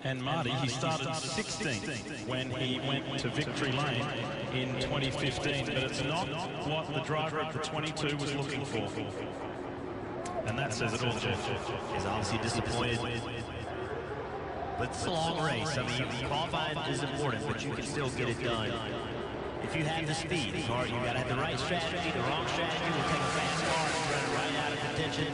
And Marty, he started 16th when he went to Victory Lane in 2015, but it's not what the driver at the 22 was looking for. And that says it all, Jeff. He's obviously disappointed. But it's a long race. I mean, qualifying is important, but you can still get it done. If you have the speed, it's hard. You got to have the right strategy. The wrong strategy will take a fast car and run it right out of contention.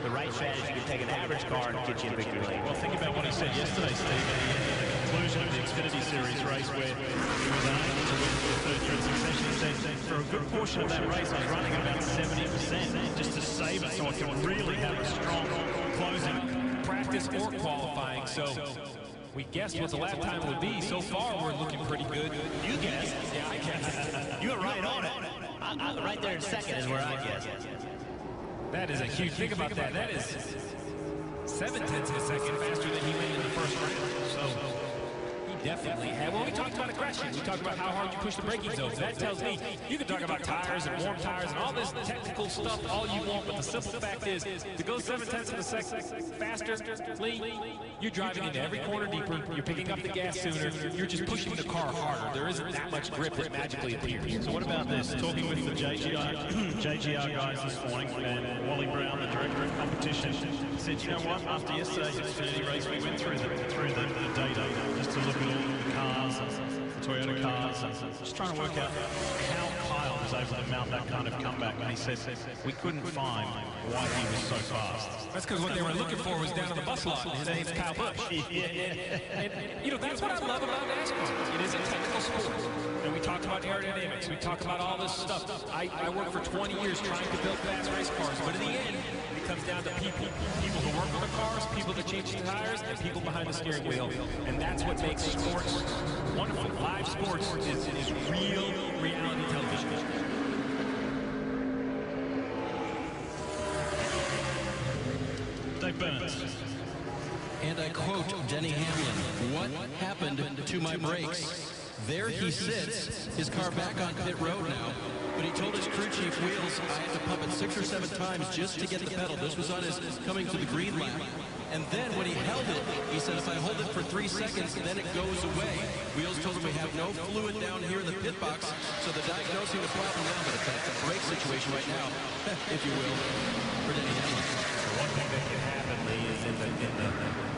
The right strategy can take an average car and get you in victory lane. Well, think about what he said yesterday, Steve, at the conclusion of the Xfinity Series race where he was unable to win for the third year in succession. He said, for a good portion of that race, I was running at about 70% just to save it so I could really have a strong closing. Practice or qualifying, so we guessed what the lap time would be. So far, we're looking pretty good. You guessed? Yeah, I guessed. You were right on it. Right there in second is where I guessed. That is a huge, think about that. That is 0.7 of a second faster than he went in the first round. So he definitely had, well, we talked about aggression. We talked about how hard you push the braking zones. That tells me you can talk about tires and warm tires and all this technical stuff all you want, but the simple fact is to go 0.7 of a second faster, you're driving into every corner deeper, you're picking up the gas sooner, you're just pushing the car harder. There isn't that much grip that magically appears. So what about this? Talking with the JGR guys this morning, and Wally Brown, the director of competition, said, you know what, after yesterday's Xfinity race, we went through the data just to look at all the cars, the Toyota cars, just trying to work out how Kyle was able to mount that kind of comeback. And he said, we couldn't find why he was so fast. That's because what they were looking for was down on the bus lot. His name's Kyle Busch. And, you know, that's what I love about NASCAR. It is a technical sport. And we talked about aerodynamics. We talked about all this stuff. I worked for 20 years trying to build fast race cars. But in the end, it comes down to people. People who work on the cars, people that change the tires, and people behind the steering wheel. And that's what makes sports wonderful. Live sports is real reality television. Dave Burns. And I quote Denny Hamlin, "What happened to my brakes?" There he sits, his car back on pit road now, but he told his crew chief, Wheels, I had to pump it 6 or 7 times just to get the pedal. This was on his coming to the green lap. And then when he held it, he said, if I hold it for 3 seconds, then it goes away. Wheels told him we have no fluid down here in the pit box, so they're diagnosing the problem now, but it's a brake situation right now, if you will, for Denny Hamlin. One thing that can happen, Lee, is in the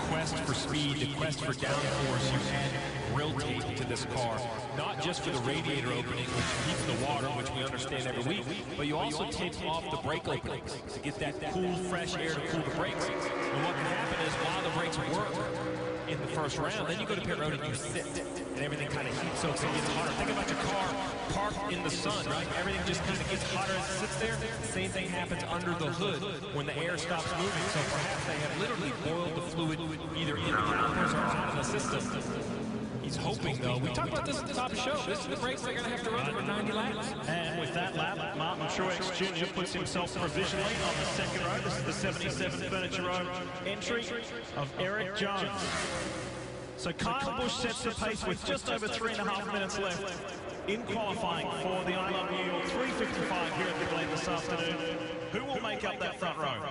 quest for speed, the quest for downforce, you add grill tape to this car, not just for the radiator opening, which keeps the water, which we understand every week, but you also tape off the brake openings to get that cool, fresh air to cool the brakes. And what can happen is while the brakes work in the first round, then you go to pit road and you sit, and everything kind of heats up, so it gets hotter. Think about your car parked in the sun, right? Everything just kind of gets hotter as it sits there. Same thing happens under the hood when the air stops moving. So perhaps they have literally boiled the fluid either in the calipers or out of the system. He's hoping, though. We talked about this at the top of the show. This is the brakes they're going to have to run over 90 laps. And with that lap, Martin Truex Jr. puts himself provisionally on the second row. This is the 77 Furniture Row entry of Eric Jones. So Kyle Busch sets the pace with just over 3.5 minutes left in qualifying for the I Love New York 355 here at the Glen this afternoon. Who will make up that front row?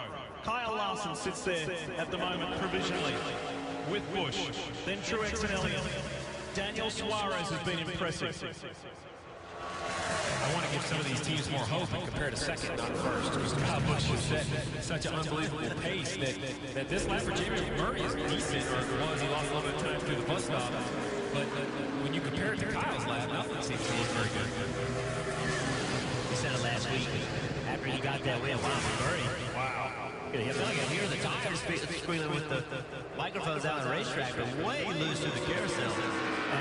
Kyle Larson sits there at the moment provisionally with Busch, then Truex and Elliott. Daniel Suarez has been impressive. I want to give some of these teams more hope and compare to second, not first. Because Kyle Busch has set such an unbelievable pace that this lap for Jamie Murray is decent, or it was. He lost a little bit of time through the bus stop. But when you compare it to Kyle's lap, nothing seems to look very good. We said it last week after he got that win. Wow, Murray. Wow. I feel like I hear the tires squealing with the microphones out on the racetrack. They're way loose through the carousel.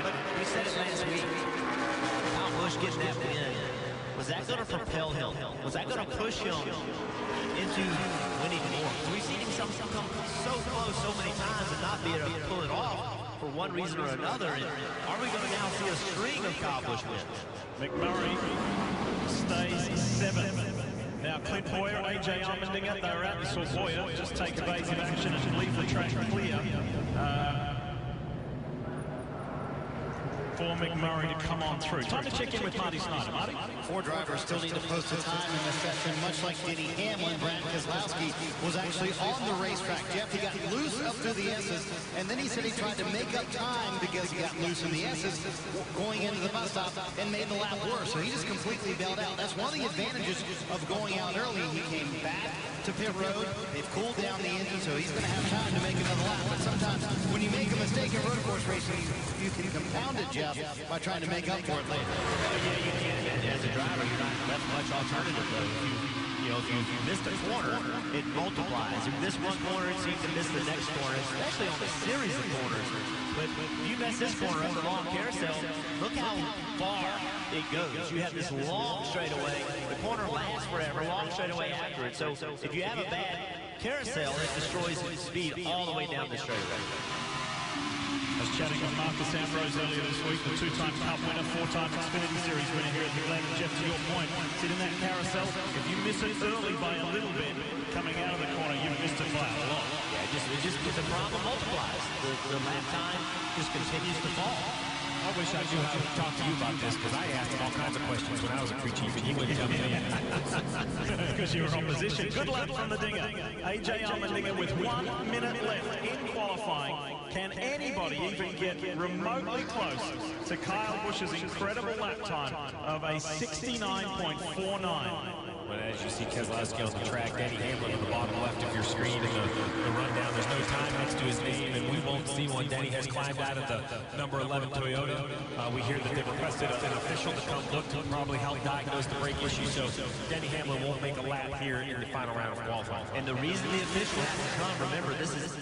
But we said it last week. Kyle Busch getting that win. Was that going to propel him? Was that going to push him into winning more? We've seen him come so close so many times and not be able to pull it off for one reason or another. And are we going to now see a string of Kyle Busch wins? McMurray stays 7th. Now Clint Boyer, AJ Allmendinger, they're out. We saw Boyer just take evasive action and leave the track clear for McMurray to come on through. Time to check in with Marty Snyder. Marty? 4 drivers still need to post a time in this session, much like Denny Hamlin. Brad Keselowski will was actually on the racetrack. Jeff, he got loose up through the S's, and then he said he tried to make up time because he got loose in the S's going into the bus stop and made the lap worse. So he just completely bailed out. That's one of the advantages of going out early. He came back to pit road. They've cooled down the engine, so he's going to have time to make another lap. But sometimes when you make a mistake in road course racing, you can compound it, Jeff, by trying to make up for it later. Yeah, you can. As a driver, you're not left much alternative, though. If you missed a corner, it multiplies. If you miss one corner, it seems to miss the next corner, especially on the series of corners. But if you mess this corner up the long carousel, look how far it goes. You have this long straightaway. The corner lasts forever, long straightaway after it. So if you have a bad carousel, it destroys speed all the way down the straightaway. I was chatting with Marcus Ambrose earlier this week, the two-time Cup winner, four-time Xfinity Series winner here at the Glen. And Jeff, to your point, sit in that carousel. If you miss it early by a little bit, coming out of the corner, you've missed it by a lot. Yeah, the problem multiplies. The lap time just continues to fall. I wish I knew how to talk to you about this, because I asked him all kinds of questions when I was a crew chief, and he wouldn't tell me anything. Because you were on position. Good luck from the Dinger. AJ Allmendinger with 1 minute left in qualifying. Can anybody even get remotely close to Kyle Busch's incredible lap time of a 69.49? But as you see Keselowski on the track, Danny Hamlin on the bottom left of your screen in the rundown, there's no time next to his name, and we won't see one. Danny has climbed out of the number 11 Toyota. We hear that they've requested an official to come look to probably help diagnose the brake issue, so Danny Hamlin won't make a lap here in the final round of qualifying. And the reason the official has to come, remember, this is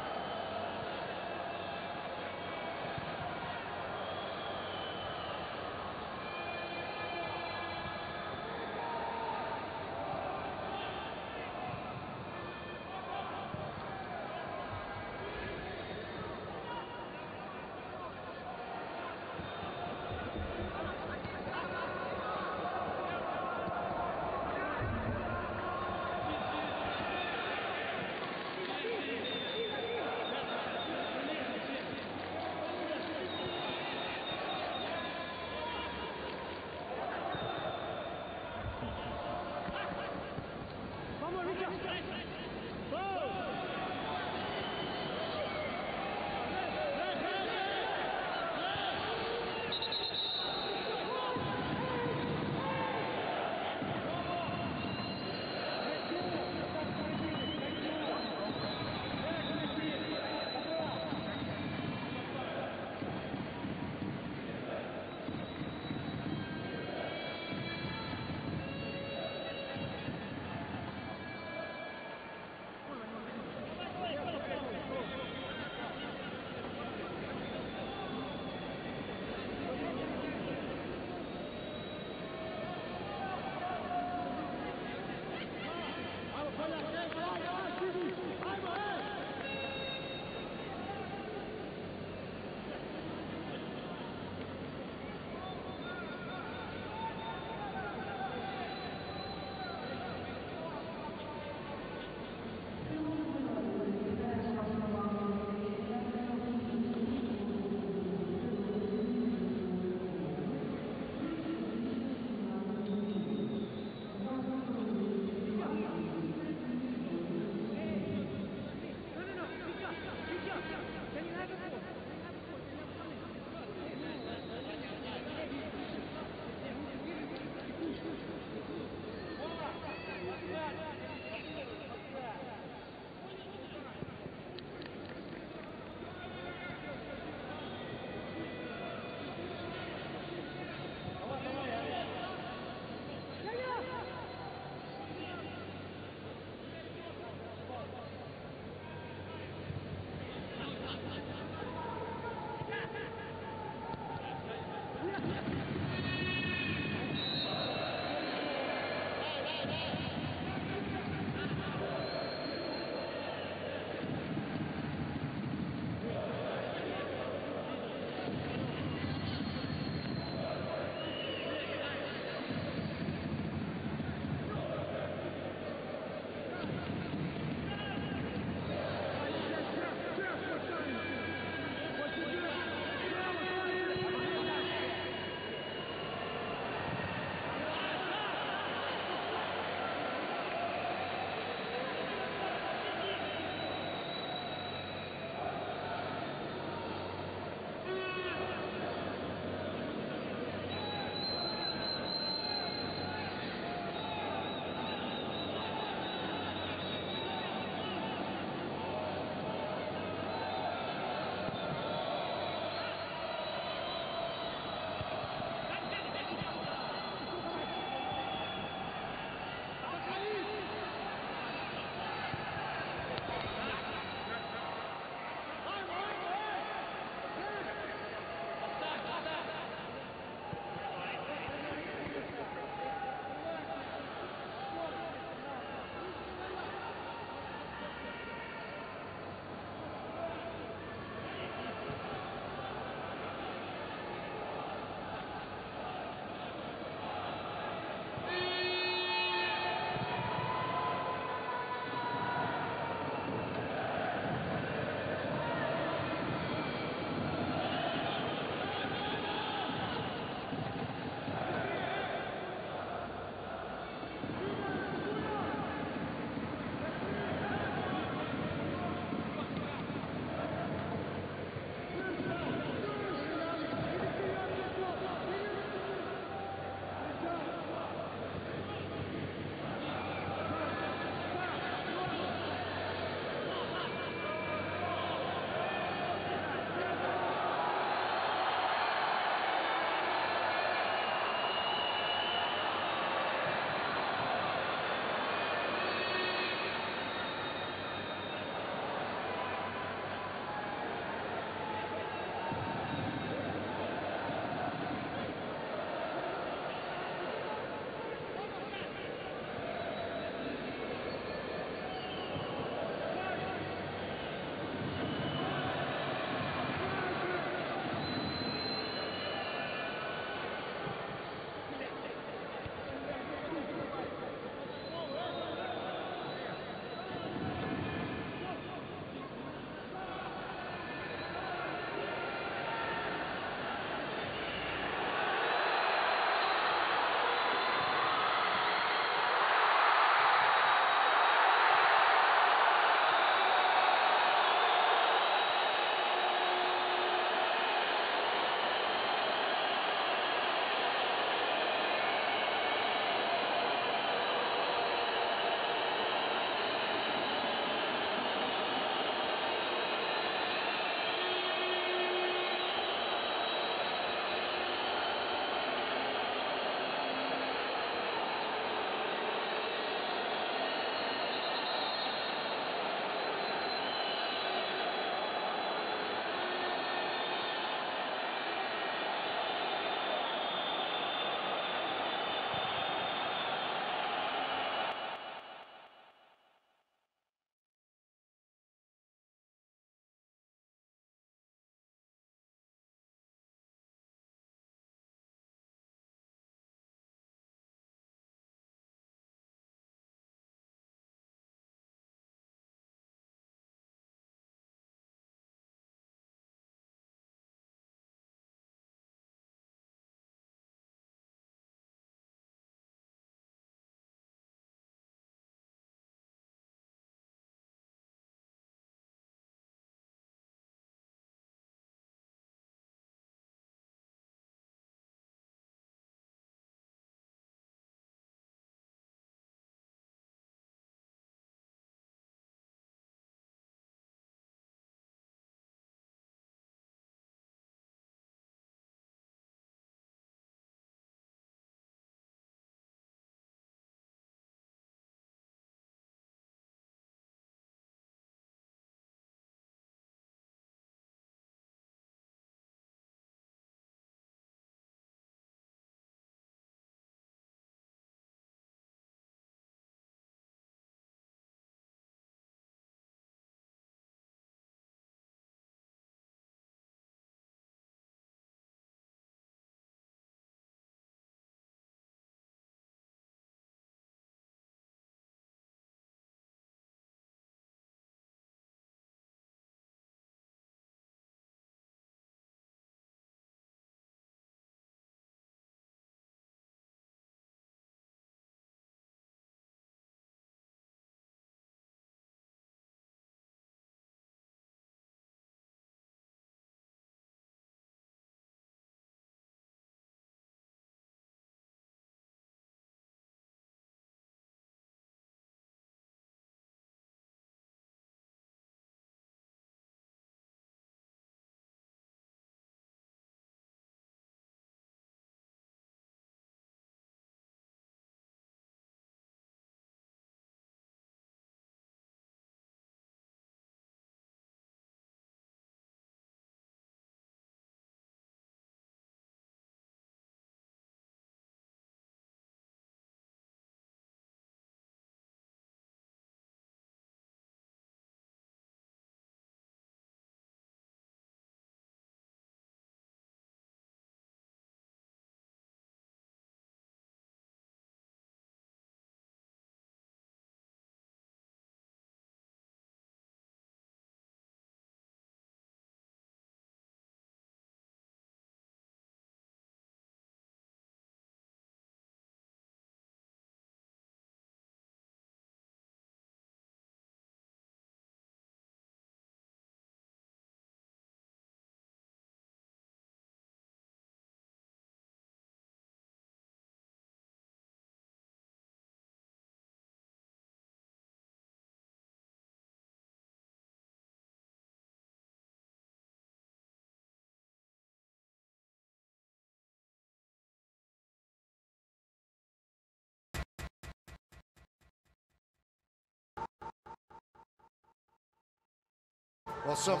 Well, some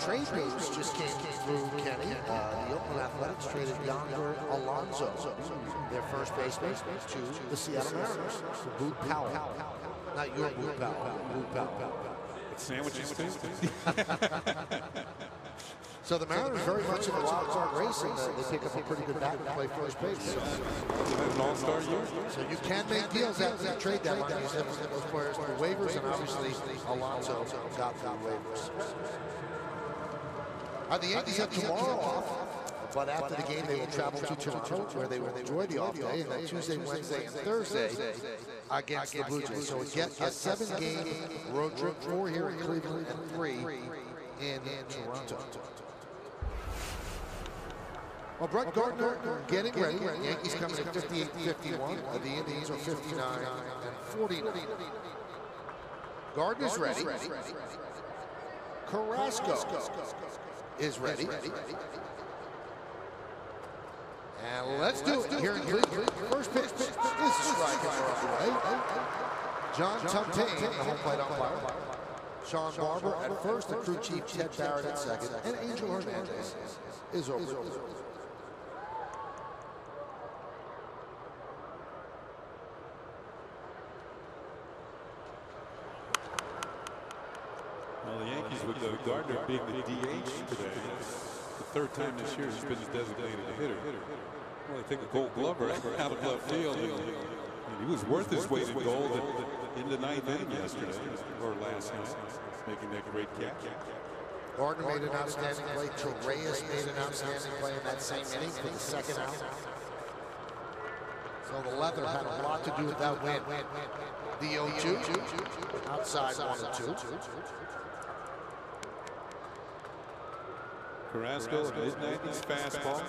trade moves just came through, Kenny. The Oakland Athletics traded Yonder Alonso, their first baseman, to the Seattle Mariners for Boot Powell. Not your Boot Powell, Boot Powell. Sandwiches too. So the Mariners very much in the wild card race, and they pick up a pretty good bat and play first base. So. An all-star year. So you can make deals after the trade deadline. You have those players through waivers, and obviously Alonso got through waivers. The Yankees have tomorrow off, but after the game they will travel to Toronto, where they will enjoy the off day, and then Tuesday, Wednesday, and Thursday against the Blue Jays. So again, a 7-game road trip, 4 here in Cleveland and 3 in Toronto. Well, Brett Gardner getting ready. The Yankees coming at 58-51. The Indians are 59-49. Gardner's ready. Carrasco is ready. And let's do it here in Cleveland. First pitch is striking away. John Tumpane, the home plate umpire. Sean Barber at first, the crew chief Ted Barrett at second, and Angel Hernandez is over. Well, the Yankees with Gardner being the DH today. The third time this year he's been the designated hitter. Well, they take a Gold Glover out of left field, and he was worth his weight in gold in the 9th inning yesterday, or last night, making that great catch. Gardner made an outstanding play. Torreyes made an outstanding play in that same inning for the second out. So the leather had a lot to do with that win. The 0-2, outside 1-2. Carrasco, a mid-90s fastball.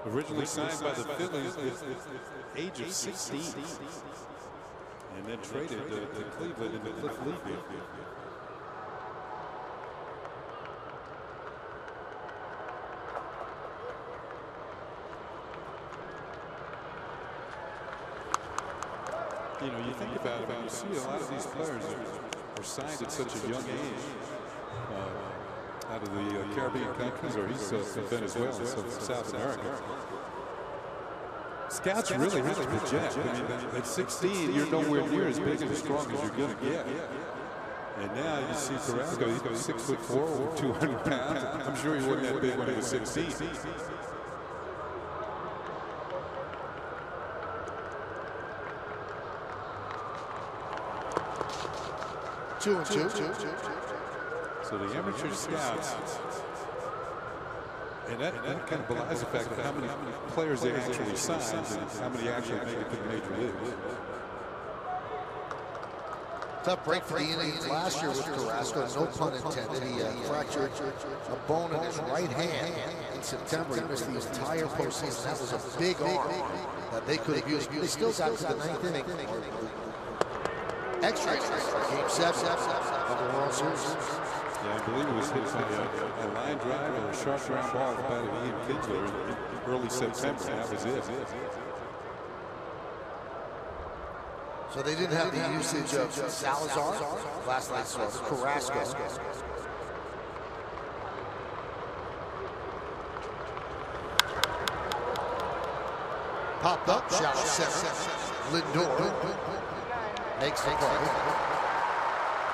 Originally signed by the Phillies at the age of 16. And then traded to Cleveland in the Cliff Lee deal. You know, you think about it, when you see a lot of these players are signed at such a young age. Out of the Caribbean countries, or he's from Venezuela, so South America. Scouts really have to project. I mean, at 16, you're nowhere near as big and as strong as you're going to get. And now you see Carrasco, he's 6'4", over 200 pounds. I'm sure he wasn't that big when he was 16. 2-2. So the amateur scouts, and that kind of belies the fact of how many players they actually signed and how many actually make it to the major leagues. Tough break for the Indians last year with Carrasco, no pun intended. He fractured a bone in his right hand in September. He missed the entire postseason. That was a big arm that they could have used. They still got to the 9th inning. Extra game 7 of the World Series. Yeah, I believe it was hit by a line drive or a sharp ground ball by Ian Kinsler in early September. That was it. So they didn't have the usage of Salazar. Last night saw Carrasco. Popped up, shallow center. Lindor makes the play.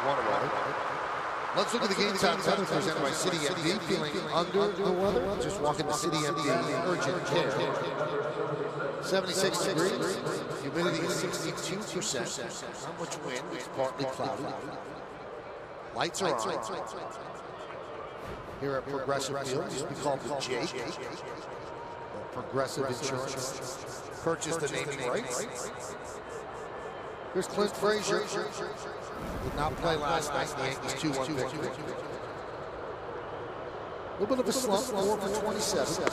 1 away. Let's look at the game time weather presented by City MD. Feeling under the weather? Just walk into City MD Urgent Care. 76 degrees. Humidity is 62%. Not much wind. It's partly cloudy. Lights are on. Here at Progressive Field, used to be called the Jake. Progressive Insurance. Purchased the naming rights. Here's Clint Frazier. Did not play last night. The Yankees 2-1 victory. A little bit of a slump, 4 for 27.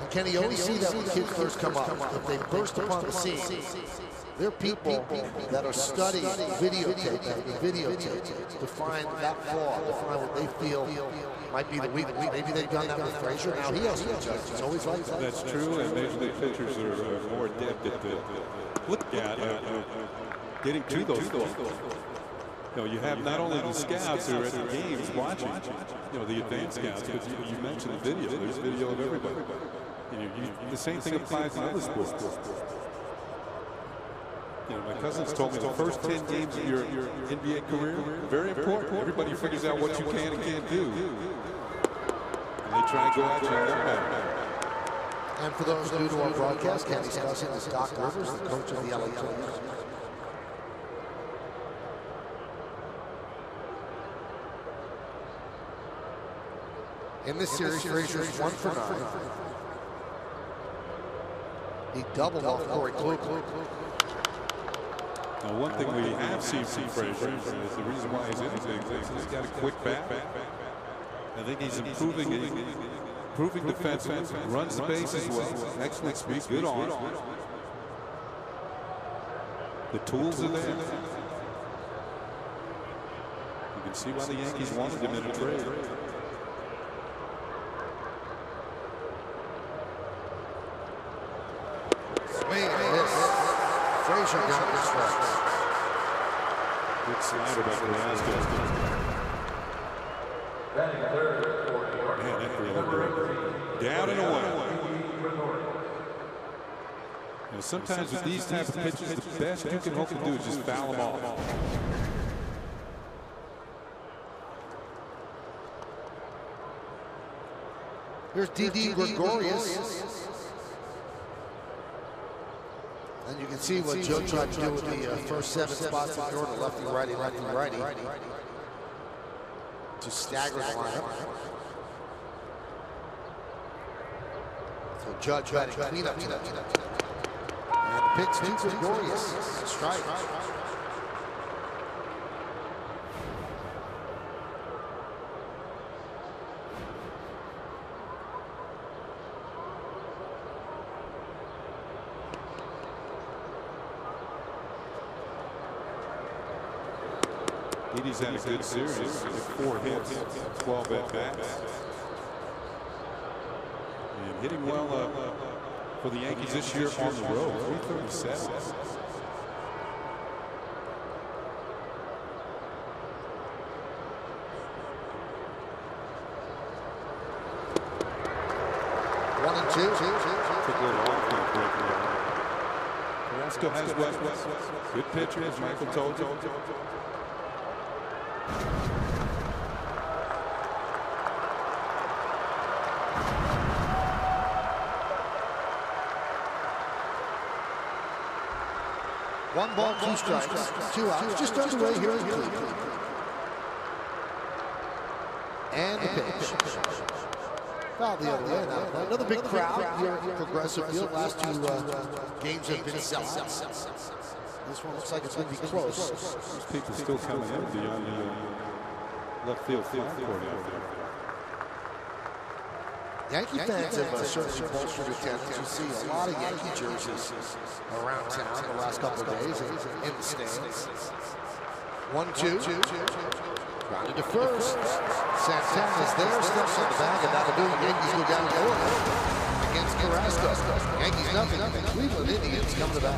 And can you always see that when kids first come up? If they burst upon the scene, there are people that are studying videotape to find that flaw, to find what they feel might be the weakness. Maybe they've done that with Frazier. Now he has to adjust. It's always like that. That's true, and Major League pitchers are more adept at getting to those flaws. You have not only the scouts who are at the games watching, the advanced scouts, but you mentioned the video. There's video of everybody. The same thing applies in other sports. My cousins told me the first 10 games of your NBA career, very important. Everybody figures out what you can and can't do. And they try to go at you and get better. And for those new to our broadcast, Kenny discussing is Doc Rivers, the coach of the LA Lakers. In this series, Frazier's 1 for 9. He doubled off Corey Kluber. Now, one thing we have seen from Frazier is the reason why he's in the big leagues. He's got a quick bat. I think he's improving defensively, runs the base as well. Excellent speed, good arm. The tools are there. You can see why the Yankees wanted him in a trade. Swing and miss. Frazier down the stretch. Good slider by Carrasco. Man, that great. Down and away. Sometimes with these type of pitches, the best you can hope to do is just foul them off. Here's D.D. Gregorius. And you can see what Joe tried to do with the first 7 spots in the order, lefty, righty, lefty, righty. To stagger the lineup. So Judge batting cleanup tonight. And pitch to Gregorius. Strike. He's had a good series. 4 hits, 12 at-bats. And hitting well for the Yankees this year on the road, 337. One and two. Took a little off the break. Carrasco has weapons. Good pitcher, as Michael told you. One ball, 2 strikes, 2 outs, just underway here in Cleveland. And the pitch. Foul the other way now. Another big crowd here at Progressive Field. Last 2 games have been sellouts. This one looks like it's going to be close. There's people still coming in beyond the left field flag court out there. Yankee fans have certainly bolstered attendance. You see a lot of Yankee jerseys around town the last couple of days in the stands. 1-2. Grounded to first. Santana's there, steps on the bag, and that'll do it. Yankees go down the order against Carrasco. Yankees nothing. The Cleveland Indians come to bat.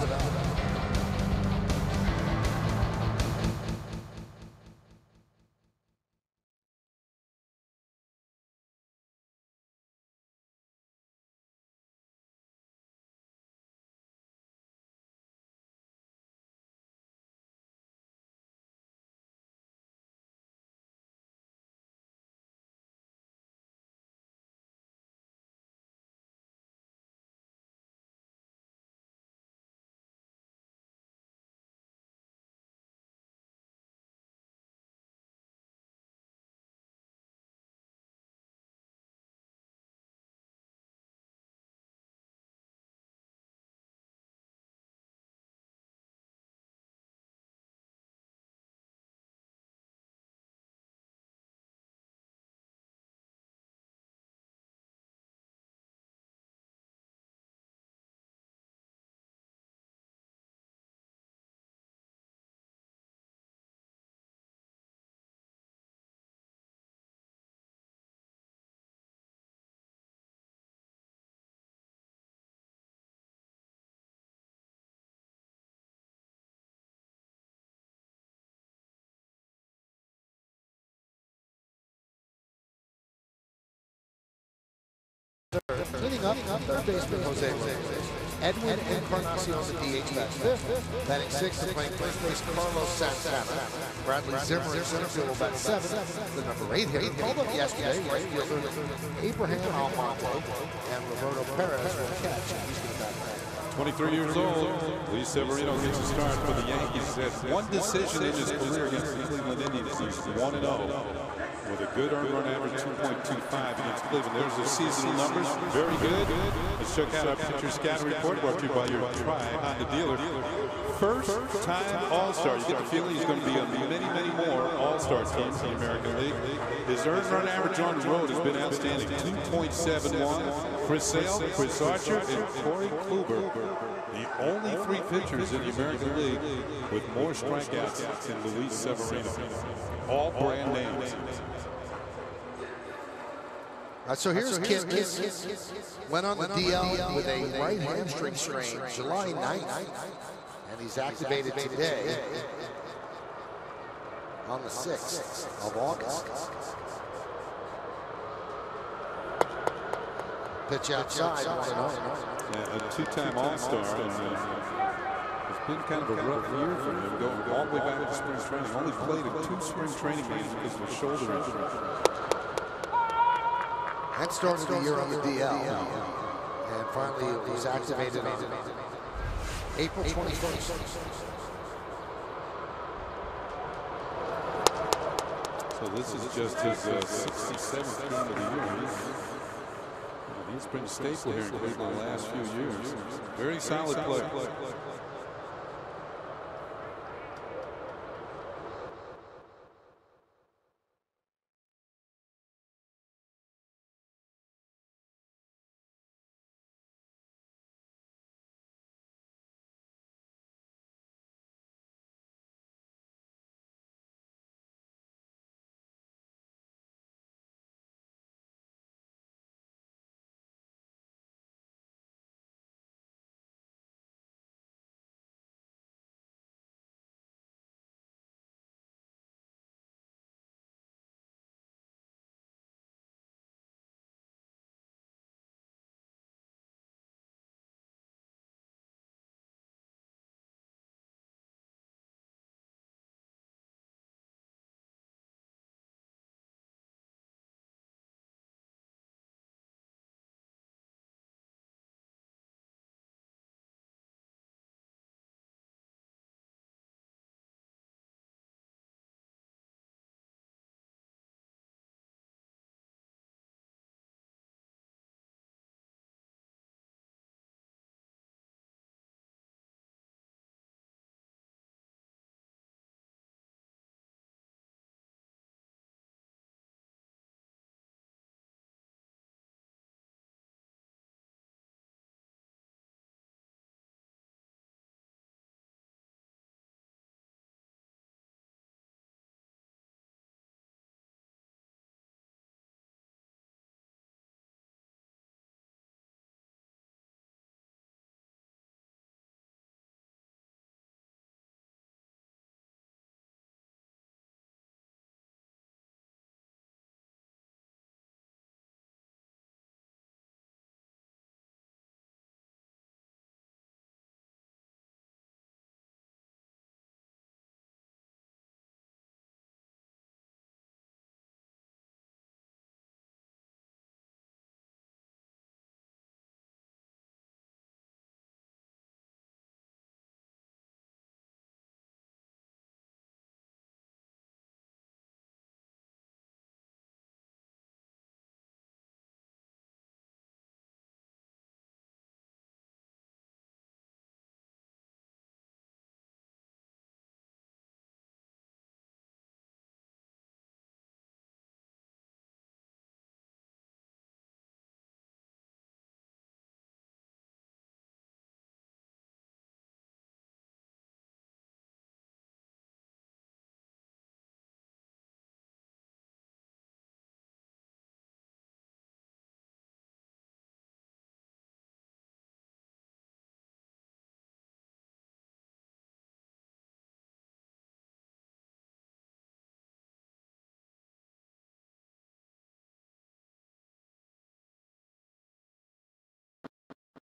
third. Cleaning up, third baseman Jose Ramirez. Edwin Encarnacion, the DH, bats fifth. Batting sixth and playing first base, Carlos Santana. Bradley Zimmer in center field will bat seventh. The number 8 hitter called up yesterday, right fielder Abraham Almonte, and Roberto Perez will catch. And he's going to bat ninth. 23 years old, Luis Severino gets a start for the Yankees. He's had one decision in his career against the Cleveland Indians. He's 1-0 with a good earned run average, 2.25 against Cleveland. There's the seasonal numbers, very good. Let's check out our pitcher scatter report brought to you by your Honda dealer. First-time All-Star. You get the feeling he's going to be on many, many more All-Star teams in the American League. His earned run average on the road has been outstanding, 2.71. Chris Sale, Chris Archer, and Corey Kluber, the only 3 pitchers in the American League with more strikeouts than Luis Severino. All brand names. So here's Kid. Went on the DL with a right hamstring strain July 9th, and he's activated today on the 6th of August. Pitch outside, 1-0. Yeah, a two-time All-Star, and it's been kind of a rough year for him, going all the way back to spring training. Only played in 2 spring training games because of a shoulder injury. And started the year on the DL, and finally it was activated on April 21st. So this is just his 67th game of the year. He's been a staple here in Cleveland the last few years. Very solid play.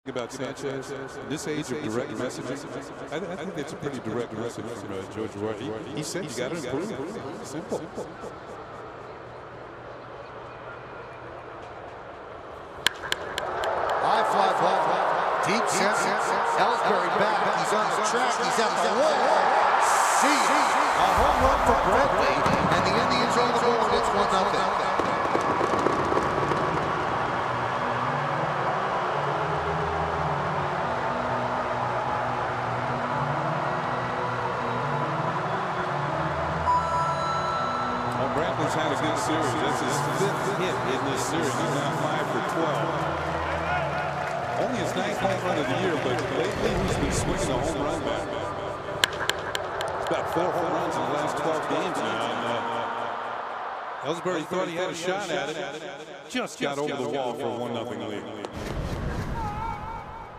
About Sanchez, in this age of direct messaging, I think that's a pretty direct message from George Roy. He said you got to improve. Simple. High fly ball, deep center. Ellsbury back. He's on the track. He's at the wall. See, a home run for Bradley, and the Indians on the board. It's 1-0. Bradley's had a good series. That's his 5th hit in this series. He's now 5 for 12. Only his 9th home run of the year, but lately he's been swinging the home run back. He's got 4 home runs in the last 12 games now. Ellsbury thought he had a shot at it. Just got over the wall for a 1-0 lead.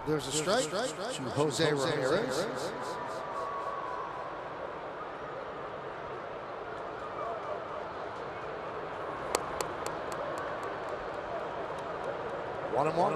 There's a strike to Jose Ramirez. One and one.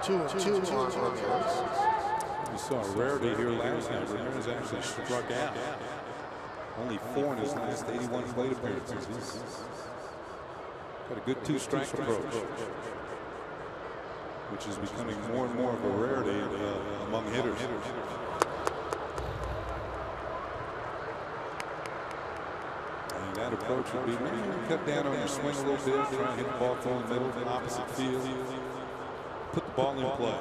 2-2 on Ramirez. We saw a rarity here last night. Ramirez actually struck out. Only 4 in his last 81 plate appearances. He's got a good 2-strike approach, which is becoming more and more of a rarity among hitters. And that approach would be maybe cut down on your swing a little bit, try and hit the ball through the middle, opposite field, put the ball in play.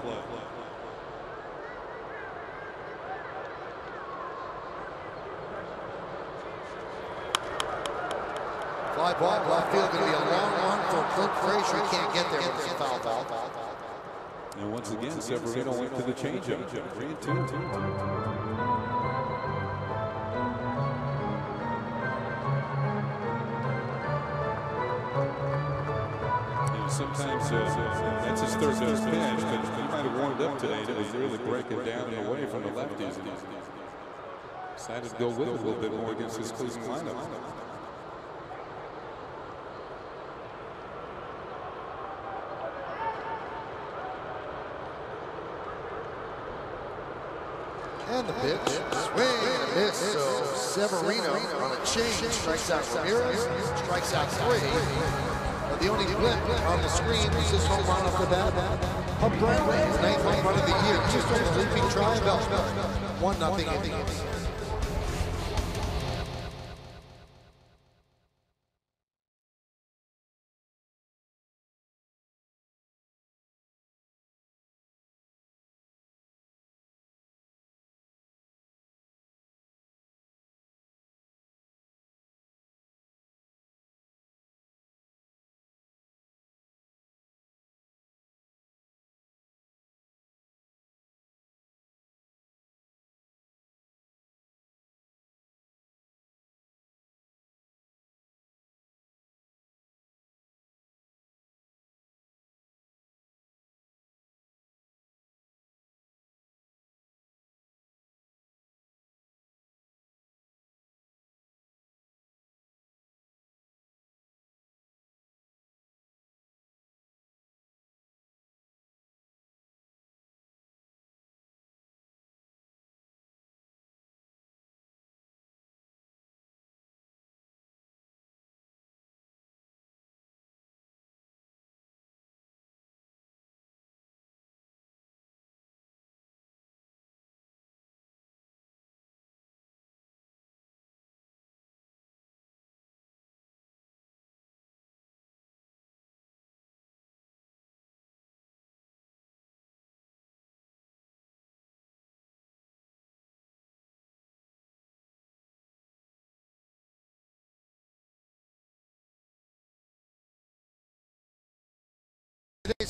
Fly ball, left field, going to be a long one for Clint Frazier. He can't get there, but it's a foul ball. And once again, Severino went to the changeup. 3-2. Sometimes that's his third best pitch, but he might have warmed up today to really break it down and away from the lefties. Decided to go with it a little bit more against his Cleveland lineup. And the pitch, swing and a miss. So Severino on a change strikes out Ramirez, strikes out 3. But the only blip on the screen was his home run off the bat of Bradley, his 9th home run of the year, just on a leaping try belt. 1-0 Indians.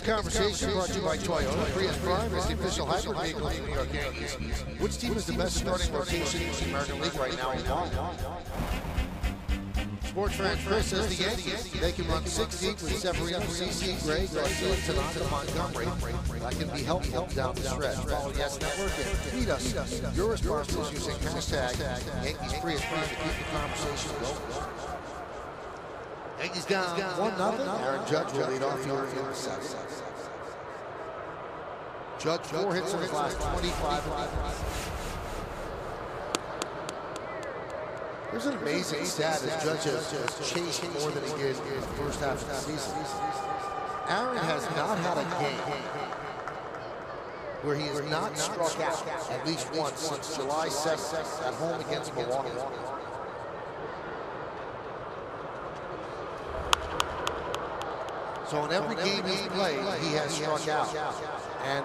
conversation brought to you by Toyota. Prius Prime is the official hybrid vehicle of the New York Yankees. Which team is the best starting rotation in the American League right now? Sports fan Chris says the Yankees. They can run 6 deep with Severino, CC, Gray, Garcia, Tanaka, Montgomery. That can be helpful down the stretch. Follow the S Network and tweet us your responses using hashtag Yankees Prius Prime to keep the conversation going. Yankees down 1-0. Aaron Judge will lead off here in the seventh. Judge 4 hits in his last 25. There's an amazing stat as Judge has chased more than he did in the first half of the season. Aaron has not had a game where he has not struck out at least once since July 7th at home against Milwaukee. So in every game he's played, he has struck out. And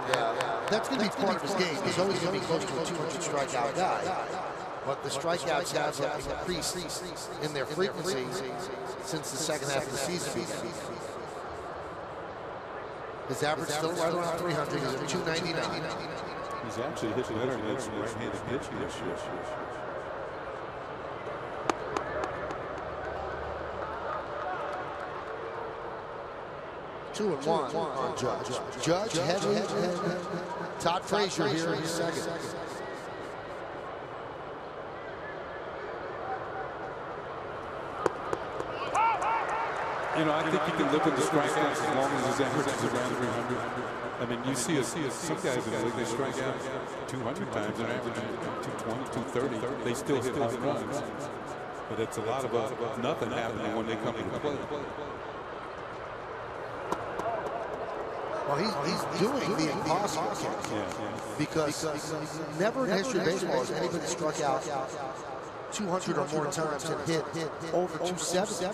that's going to be part of his game. He's always going to be close to a 200 strikeout guy. But the strikeouts have increased in their frequency since the second half of the season began. His average still right around 300. He's at 299. He's actually hit better against right-handed pitching this year. 2-1 on Judge. Judge heavy. Todd Frazier here in second. You know, I think you can live with the strikeouts as long as his average is around 300. I mean, you see some guys in the league, they strike out 200 times and average 220, 230. They still hit home runs. But it's a lot of nothing happening when they come into play. Well, he's doing the impossible, because never in the history of baseball has anybody struck out 200 or more times and hit over 270.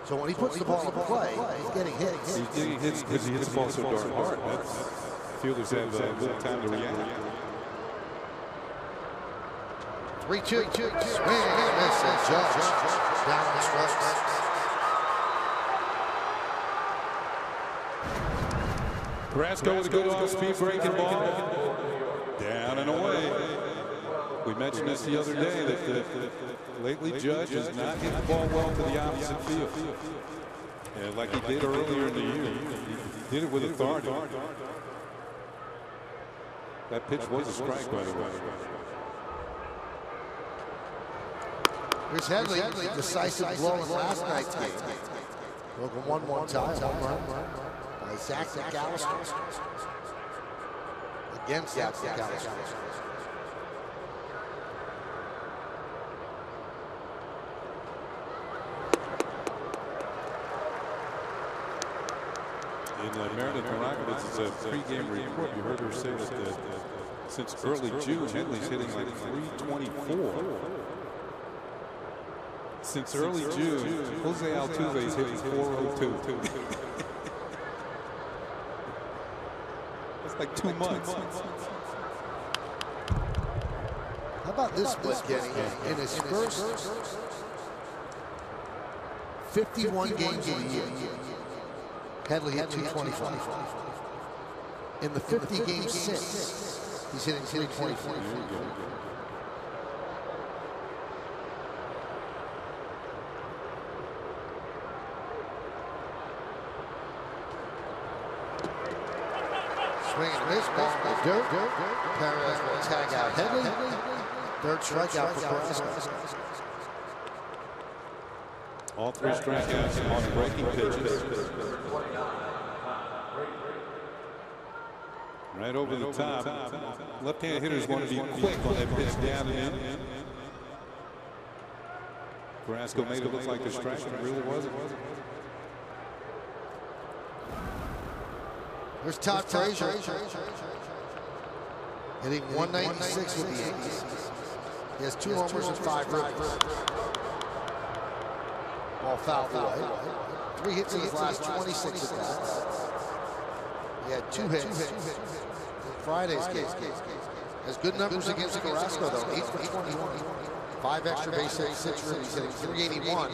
So when he puts the ball in play, he's getting hits. He's getting hits because he hits the ball so darn hard. Fielders have a little time to react. 3-2. Swing and miss, and Judge down the stretch. Carrasco with a good off-speed breaking ball. Down and away. We mentioned this the other day that lately Judge has not hit the ball well to the opposite field. Yeah, like he did earlier in the year. He did it with authority. That pitch was a strike, by the way. Here's Headley, decisive blow in last night's game. Broken 1-1 tie, home run by Zach McAllister. Against Zach McAllister. In Meredith Marakovitz's pregame report, you heard her say that since early June, Headley's hitting like 324. Since early June, Jose Altuve's hitting 402. That's like 2 months. How about this split, Kenny? In his first 51 games of the year, Headley hit 225. In the 50 games since, he's hitting 324. Swing and miss, ball to dirt. Perez will tag out Headley. Third strikeout for Carrasco. All 3 strikeouts on breaking pitches. Right over the top. Left-hand hitters want to be quick on that pitch down and in. Carrasco made it look like a strike, but it really wasn't. Here's Todd Frazier. Hitting 196 with the Yankees. He has 2 homers and 5 runs. Ball fouled away. 3 hits in his last 26 at bats. He had 2 hits in Friday's game. Has good numbers against Carrasco, though. 8 for 21. 5 extra base hits, 6 ribbies. He's hitting 381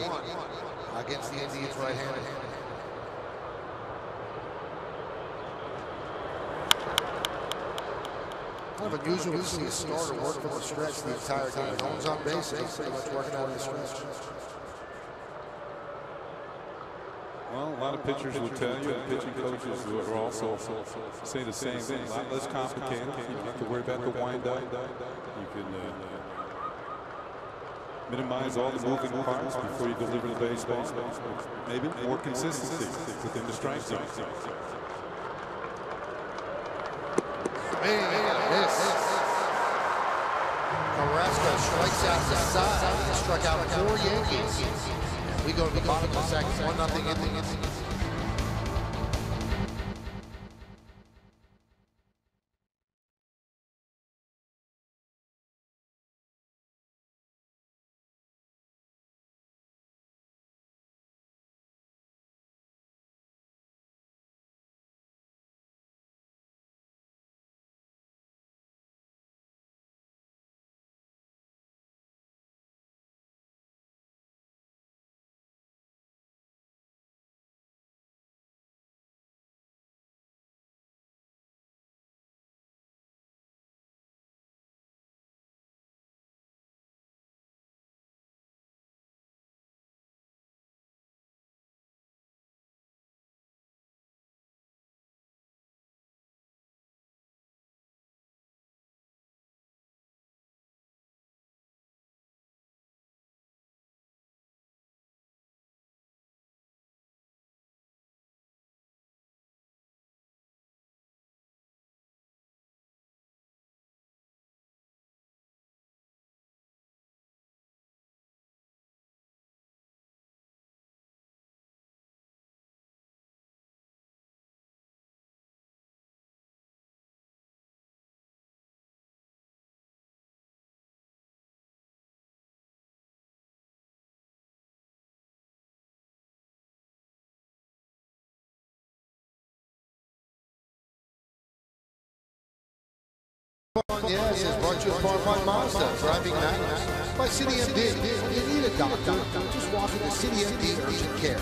against the Indians right-handed. Kind of unusual to see a starter work from the stretch the entire game. No one's on base, and he's pretty much working out of the stretch. Well, a lot of pitchers will tell you, and pitching coaches will also say the same thing. A lot less complicated. You don't have to worry about the wind-up. You can minimize all the moving parts before you deliver the baseball. Maybe more consistency within the strike zone. Carrasco strikes out the side. He struck out 4 Yankees. We go to the bottom of the second, 1-0 inning. Yes, it's brought to you by Mazda, driving matters. By City MD, when you need a doctor, just walk into City MD Urgent Care.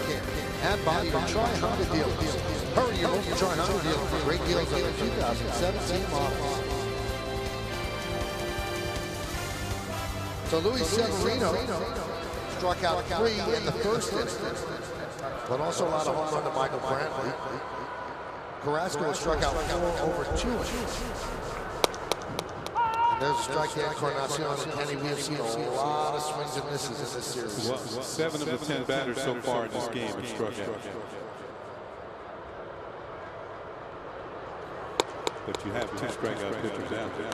And buy your Tri-Honda dealers. Hurry your local Tri-Honda dealer for great deals on the 2017 models. So Luis Severino struck out 3 in the first inning, but also allowed a home run to Michael Brantley. Carrasco struck out 4 over 2 innings. There's a strike to Encarnacion and Kenny. We have seen a lot of swings and misses in this series. Well, 7 of the 10 batters so far in this game have struck out. But you have 2 strikeout pitchers out there.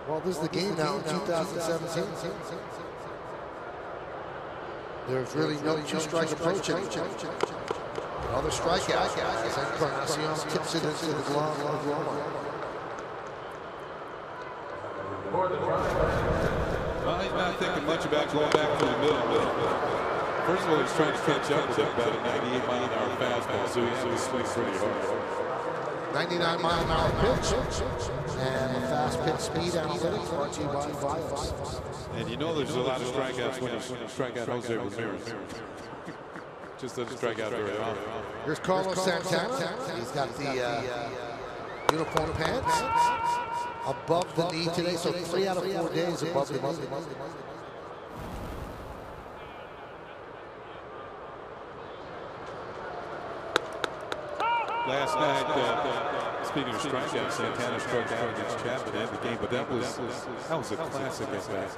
Well, this is the game now in 2017. There's really no 2-strike approach anymore. Another strikeout as Encarnacion tips it into the glove of Roma. Well, he's not thinking much about going back to the middle. First of all, he's trying to catch up with about a 98-mile-an-hour fastball, so he has to swing pretty hard. 99-mile-an-hour pitch and a fast pitch speed analytics brought to you by Vios. And you know there's a lot of strikeouts when you strike out Jose Ramirez. Just doesn't strike out very often. Here's Carlos Santana. He's got the uniform pants above the knee today, so 3 out of 4 days above the knee. Last night, speaking of strikeouts, Santana struck out against Chapman to end the game, but that was a classic at bat.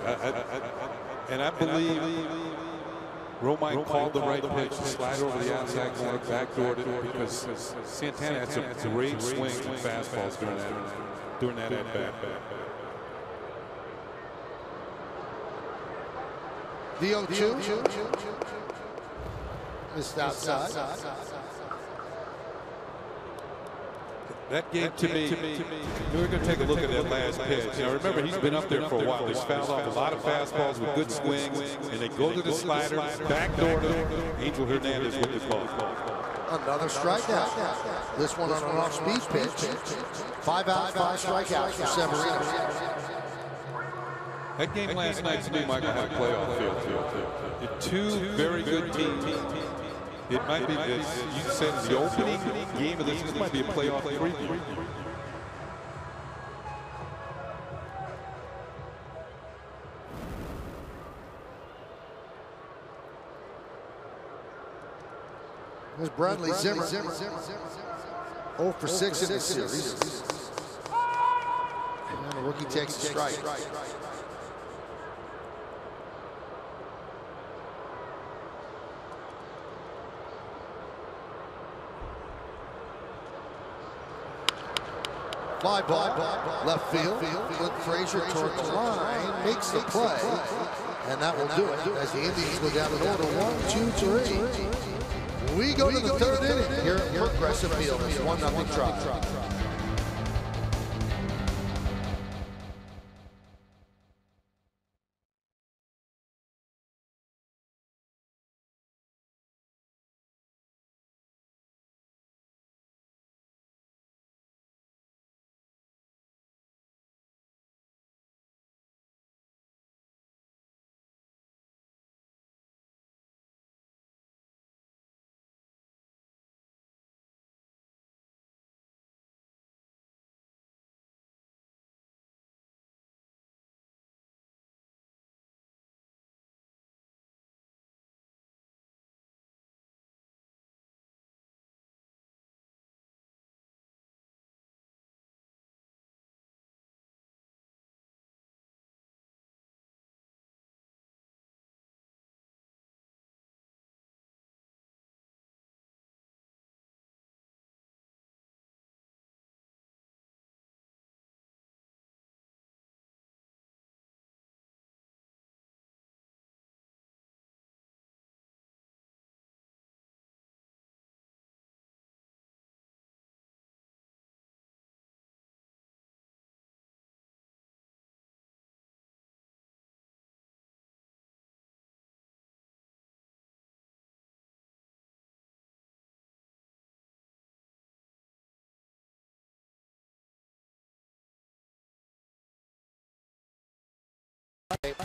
And I believe Romine called the right pitch, slide over the outside corner, backdoored it, because Santana had some great swings and fastballs during that at bat. The 0-2 missed outside. That game, to me, we're going to take a look at that last pitch. Now, remember, he's been up there for a while. He's fouled off a lot of fastballs with good swings, and they go to the slider, backdoor to Angel Hernandez with the ball. Another strikeout. This one on an off-speed pitch. 5 out, 5 strikeouts for Severino. That game last night, to me, Michael, had a playoff feel to it. 2 very good teams It might be, as you said, the opening game of this might be a playoff preview. There's Bradley Zimmer. 0 for 6 in this series. And the rookie takes a strike. Fly ball, left field. Clint Frazier toward the line, makes the play, and that will do it as the Indians go down in order. 1, 2, 3. We go to the third inning here at Progressive Field. It's 1-0 try.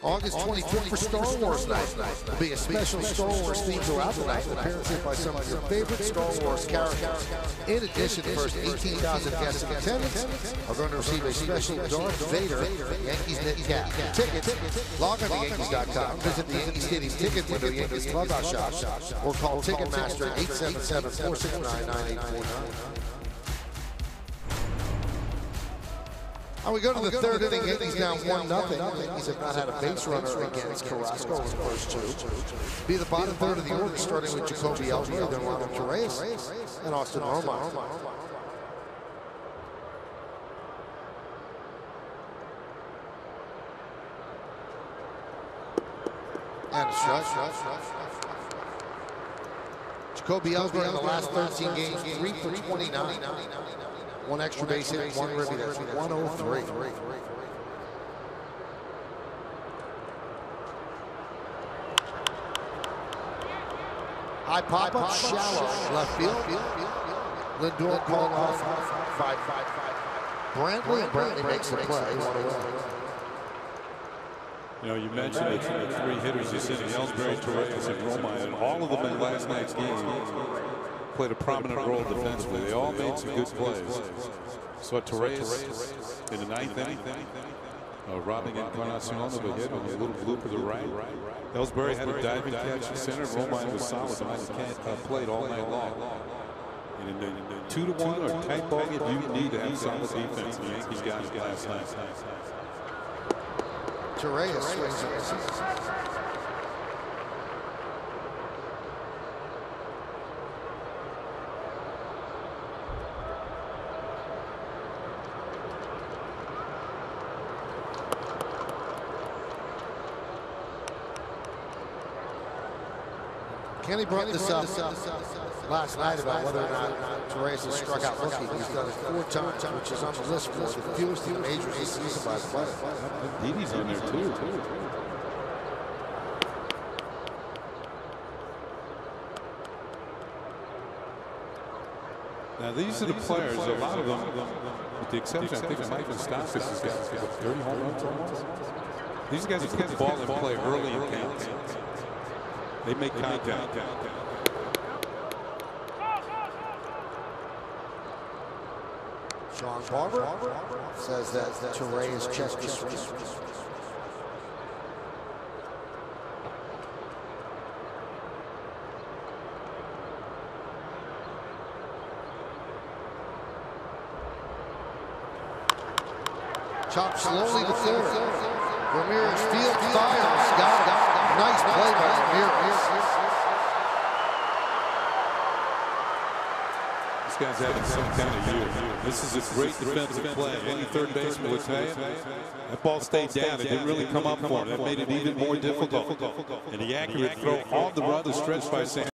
August 25th for Star Wars Night. There'll be a special Star Wars theme throughout the night, appearances by some of your favorite Star Wars characters. In addition, the first 18,000 guests in attendance are going to receive a special Darth Vader Yankees knit cap. Tickets, log on to Yankees.com, visit the Yankee Stadium ticket window, Yankees Clubhouse shop, or call Ticketmaster at 877-469-9849. And we go to the third inning. Yankees down 1-0. Yankees have not had a base runner against Carrasco in the first two. Be the bottom third of the order, starting with Jacoby Ellsbury, then Ronald Torres, and Austin Romine. And a strike. Jacoby Ellsbury in the last 13 games, 3 for 29. One extra base hit, one ribby. That's 103. High pop-up, shallow, left field. Lindor called off. 5-5. Brantley makes the play. 1 away. You know, you mentioned the three hitters you said, Ellsbury, Torres, and Romine, and all of them in last night's game played a prominent role defensively. They all made some good plays. So Torres in the 9th inning, robbing Encarnacion of a hit on a little bloop to the right. Ellsbury had a diving catch in center. Romine was solid behind the plate all night long. And in the 2-1 or tight ball game, you need to have solid defense. The Yankees got it last night. Torres swings and misses. Kenny brought this up last night about whether or not Torres has struck out looking. He's done it 4 times, which is on the list for the fewest in the majors this season by the player. Didi's on there too. Now these are the players, a lot of them, with the exception, I think Mike Staffis has got 30 home runs almost. These guys put the ball in play early in counts. They make contact. Sean Barber says that Teray is checked this week. Chopped slowly to third. Ramirez field fires. Got it. Nice play by Ramirez. This guy's having some kind of year. This is a great defensive play. Any third baseman would tell you. That ball stayed down. It didn't really come up for him. That made it even more difficult. And the accurate throw on the run, the stretch by Sam.